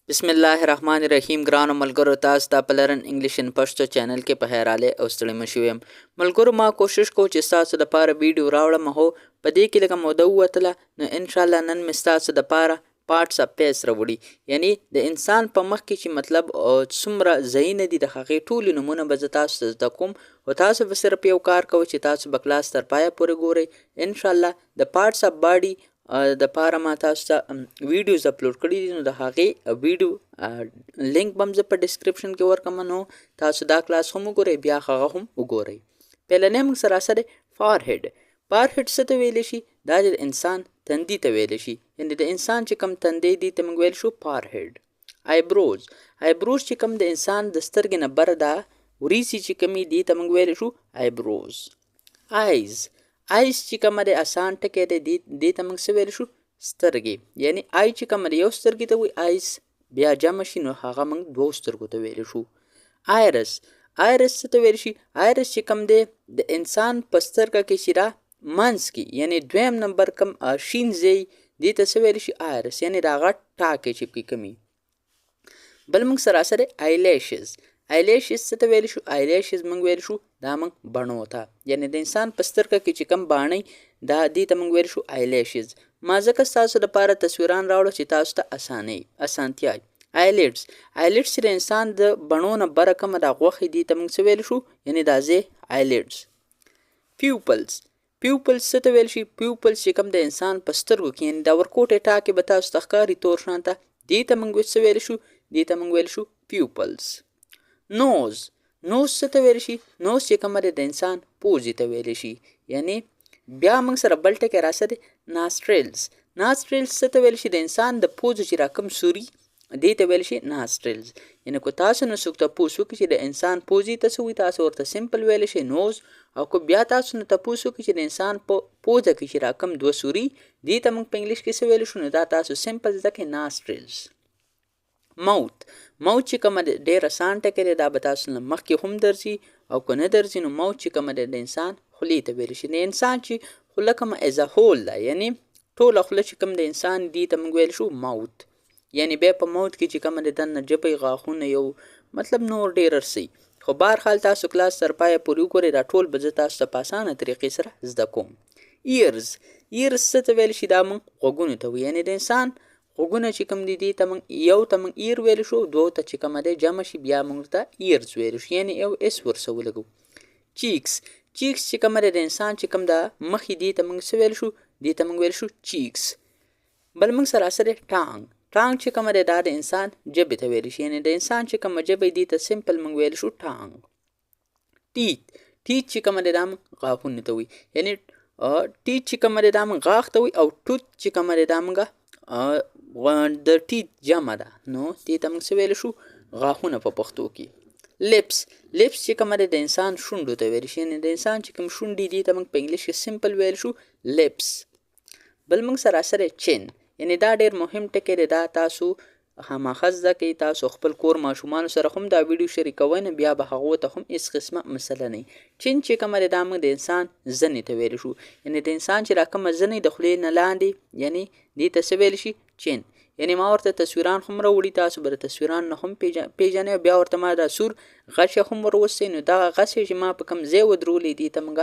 بسم الله الرحمن الرحیم. ګرانو ملګرو، تاسو ته په لرن انګلیش ان پښتو چینل کې په خیر راغلی او ستړي مه شوئ. ملګرو، ما کوشش کوم چې ستاسو دپاره ویډیو راوړم، هو په دې کې لږه موده ووتله، نو انشاءالله نن مې ستاسو دپاره پارټس اف فیس راوړي، یعنی د انسان په مخ کې چې مطلب څومره ځایونه دي د هغې ټولې نومونه به زه تاسو ته زده کوم. او تاسو به صرف یو کار کوئ چې تاسو به کلاس تر پایه پورې ګورئ. انشاءالله د پارټس اف باډي د پاره ما تاسو ته ویډیوز اپلوډ کړي دي، نو د هغې ویډیو لینک به هم زه په ډسکرپشن کې ورکړم، نو تاسو دا کلاس هم وګورئ، بیا هغه هم وګورئ. پهلنی موږ سره سره فارهیډ. فارهیډ څه ته ویلی شي؟ دا د انسان تندي ته ویلی شي، یعنې د انسان چې کوم تندی دی ته موږ ویل شو فارهیډ. آیبروز. آیبروز چې کوم د انسان د سترګې نه بره دا وریځې چې کومې دي ته موږ ویلی شو آیبروز. آیز. آیز چې کومه د اسان ټکی دی دې ته موږ څه ویلی شو؟ سترګې. یعنې آی چې کومه د یو سترګې ته وایي آیز، بیا جمع شي نو هغه موږ دوو سترګو ته ویلی شو. آیرس. آیرس څه ته ویلی شي؟ آیرس چې کوم دی د انسان په سترګه کې چې را منځ کې، یعنې دویم نمبر کوم شین ځای دې ته څه ویلی شي؟ آیرس، یعنې د هغه ټاکې چې پکې کومي. بل موږ سره سره آیلیشز. آیلیشز څه ته ویلی شو؟ آیلیشز موږ ویلی شو دا موږ بڼو ته، یعنې د انسان په سترګه کې چې کوم باڼۍ دا دې ته موږ ویلی شو آیلیشز. ما ځکه ستاسو لپاره تصویران راوړه چې تاسو ته اسانتیا وي. آیلیډز. آیلیډز چې د انسان د بڼو نه بره کومه دا غوښې دي ته موږ څه ویلی شو؟ یعنې دا ځای آیلیډز. پیوپلز. پیوپلز څه ته ویل شي؟ پیوپلز چې کوم د انسان په سترګو کې، یعنې دا ورکوټې ټاکې به تاسو ته ښکاري تور شانته، دې ته موږ څه ویلی شو؟ دې ته موږ ویلی شو پیوپلز. نوز. نوز څه ته ویلی شي؟ نوز چې کومه د انسان پوزې ته ویلی شي، یعنې بیا موږ سره بل ټکی راسه دی ناسټریلز. ناسټریلز څه ته ویلی شي؟ د انسان د پوزې چې را کوم سوري دې ته ویلی شي ناسټریلز. یعنې که تاسو نه څوک تپوس وکړي چې د انسان پوزې ته څه وایي، تاسو ورته سمپل ویلی شئ نوز. او که بیا تاسو نه تپوس وکړي چې د انسان په پوزه کې چې را کوم دوه سوري دې ته موږ په انګلیش کې څه ویلی شو، نو دا تاسو سمپل زده کړئ ناسټریلز. موت. موت چې کومه ډېر اسان ټکی دی، دا به تاسو نه مخکې هم درځي، او که نه درځي نو موت چې کومه د انسان خولې ته ویلی شي. د انسان چې خوله کومه ایز ا هول ده، یعنې ټوله خوله چې کوم د انسان دې ته موږ ویلی شو موت. یعنې بیا په موت کې چې کومه د دننه ژبۍ، غاښونه، یو مطلب نور ډېر ارسي. خو بهرحال تاسو کلاس تر پایه پورې وګورئ، دا ټول به زه تاسو ته په اسانه طریقې سره زده کوم. ایرز. ایرز څه ته ویلی شي؟ دا موږ غوږونو ته وایي، یعنې د انسان غوږونه چې کوم دي دې ته موږ یو ته موږ ایر ویلی شو، دوو ته چې کومه دی جمع شي بیا موږ ته ایرز ویلی شو، یعنې یو اس ورسه ولګو. چیکس. چیکس چې کومه دی د انسان چې کوم د مخې دې ته موږ څه ویلی شو؟ دې ته موږ ویلی شو چیکس. بل موږ سره سره ټانګ. ټانګ چې کومه دی دا د انسان ژبې ته ویلی شي، یعنې د انسان چې کومه ژبه دې ته سمپل موږ ویلی شو ټانګ. ټیت. ټیت چې کومه دی دا موږ غاښونو ته وایي، یعنې ټیت چې کومه دی دا موږ غاښ ته وایي، او ټوت چې کومه دی دا موږ د ټیت جمع ده، نو دې ته موږ څه ویلی شو؟ غاښونه په پښتو کې. لپس. لپس چې کومه دی د انسان شونډو ته ویلی شي، یعنې د انسان چې کوم شونډې دي ته موږ په انګلیش کې سمپل ویلی شو لپس. بل موږ سره سره چین، یعنې دا ډېر مهم ټکی دی، دا تاسو خامخا زده کوئ. تاسو خپل کور ماشومانو سره هم دا ویډیو شریکوئ، نو بیا به هغو ته هم هېڅ قسمه مسله نه وي. چین چې کومه دی دا موږ د انسان زنې ته ویلی شو، یعنې د انسان چې را کومه زنې د خولې نه لاندې، یعنې دې ته څه ویلی شي؟ چین. یعنې ما ورته تصویران هم راوړي، تاسو به د تصویران نه هم پیژنئ، او بیا ورته ما دا سور غشې هم وروستئ، نو دغه غشې چې ما په کوم ځای ودرولې دې ته موږ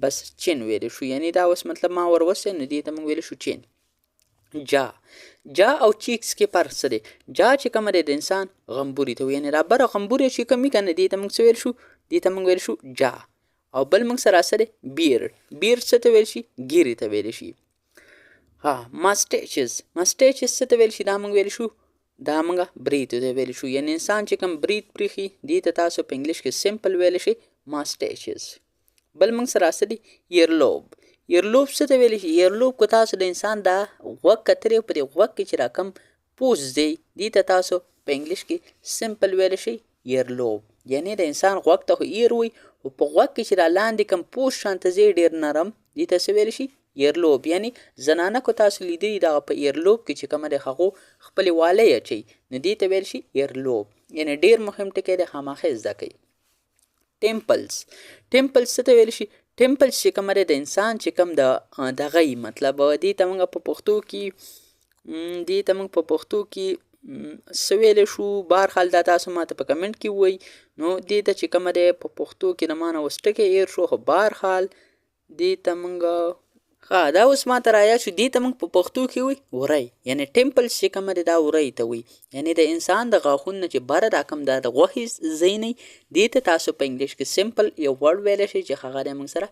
بس چین ویلی شو، یعنې دا اوس مطلب ما وروستئ، نو دې ته موږ ویلی شو چین. جا. جا او چیکس کې فرق څه دی؟ جا چې کومه دی د انسان غمبوري ته وایي، یعنې را بره غمبوري چې کوم وي که نه دې ته موږ څه ویل شو؟ دې ته موږ ویل شو جا. او بل موږ سره سره بیرډ. بیرډ څه ته ویل شي؟ ګیرې ته ویلی شي. ماسټیچز. ماسټیچز څه ته ویل شي؟ دا موږ ویلی شو دا موږ برید ته ویلی شو، یعنې انسان چې کوم برید پرېښي دې ته تاسو په انګلیش کې سمپل ویلی شئ ماسټیچز. بل موږ سره سره ایرلوب. ایرلوب څه ته ویلی شي؟ ایرلوب که تاسو د انسان دا غوږ کترې په دې غوږ کې چې را کوم پوز دی دې ته تاسو په انګلیش کې سمپل ویلی شئ ایرلوب، یعنې د انسان غوږ ته خو ایر وایي، خو په غوږ کې چې را لاندې کوم پوز شانته ځای ډېر نرم دې ته څه ویلی شي؟ ایرلوب. یعنې زنانه که تاسو لیدلي دغه په ایرلوب کې چې کومه د هغو خپلې والۍ اچوي، نو دې ته ویل شي ایرلوب، یعنې ډېر مهم ټکی دی، خامخا یې زده کوئ. ټیمپلز. ټیمپلز څه ته ویلی شي؟ ټیمپلز چې کومه دی د انسان چې کوم دغه مطلب دې ته موږ په پښتو کې څه ویلی شو بهرحال دا تاسو ماته په کمنټ کې ووایي. نو دې ته چې کومه دی په پښتو کې د ما نه اوس ټکی ایر شو، خو بهرحال دې ته موږ دا اوس ماته رایاد شو، دې ته موږ په پښتو کې وایي وری، یعنې ټیمپلز چې کومه دی دا وری ته وایي، یعنې د انسان د غاښونو نه چې بره دا کوم دا د غوښې ځای نه وي، دې ته تاسو په انګلیش کې سمپل یو ورډ ویلی شئ چې هغه دی موږ سره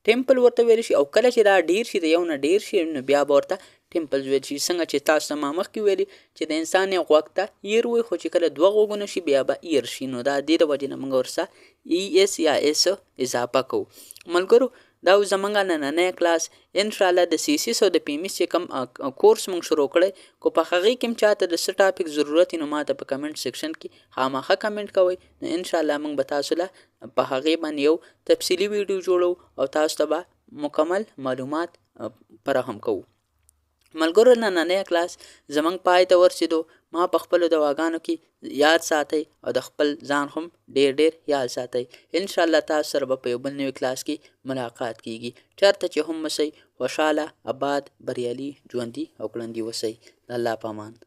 ټیمپل ورته ویلی شي. او کله چې دا ډیر شي د یو نه ډیر شي نو بیا به ورته ټیمپلز ویل شي. څنګه چې تاسو ته ما مخکې ویلي چې د انسان یو غوږ ته ایر وایي، خو چې کله دوه غوږونه شي بیا به ایر شي. نو دا دې د وجې نه موږ ورسره ای اس یا اس اضافه کوو. ملګرو دا و زمونږ نننی کلاس. انشاءالله د سیسیس او د پیمیس چې کوم کورس موږ شروع کړی، کو په هغې کې هم چاته د څه ټاپک ضرورت وي نو ما ته په کمنټ سیکشن کې خامخا کمنټ کوئ. نو انشاءالله موږ به تاسو له په هغې باندې یو تفصیلي ویډیو جوړو او تاسو ته به مکمل معلومات فراهم کوو. ملګرو نننی کلاس زمونږ پای ته ورسېدو. ما په خپلو دواګانو کې یاد ساتئ او د خپل ځان هم ډیر یاد ساتئ. انشاءالله تاسو سره به په یو بل نوي کلاس کې ملاقات کیږي. چېرته چې هم اوسئ خوشحاله، اباد، بریالي، ژوندي او کړندي اوسئ. د الله په امان.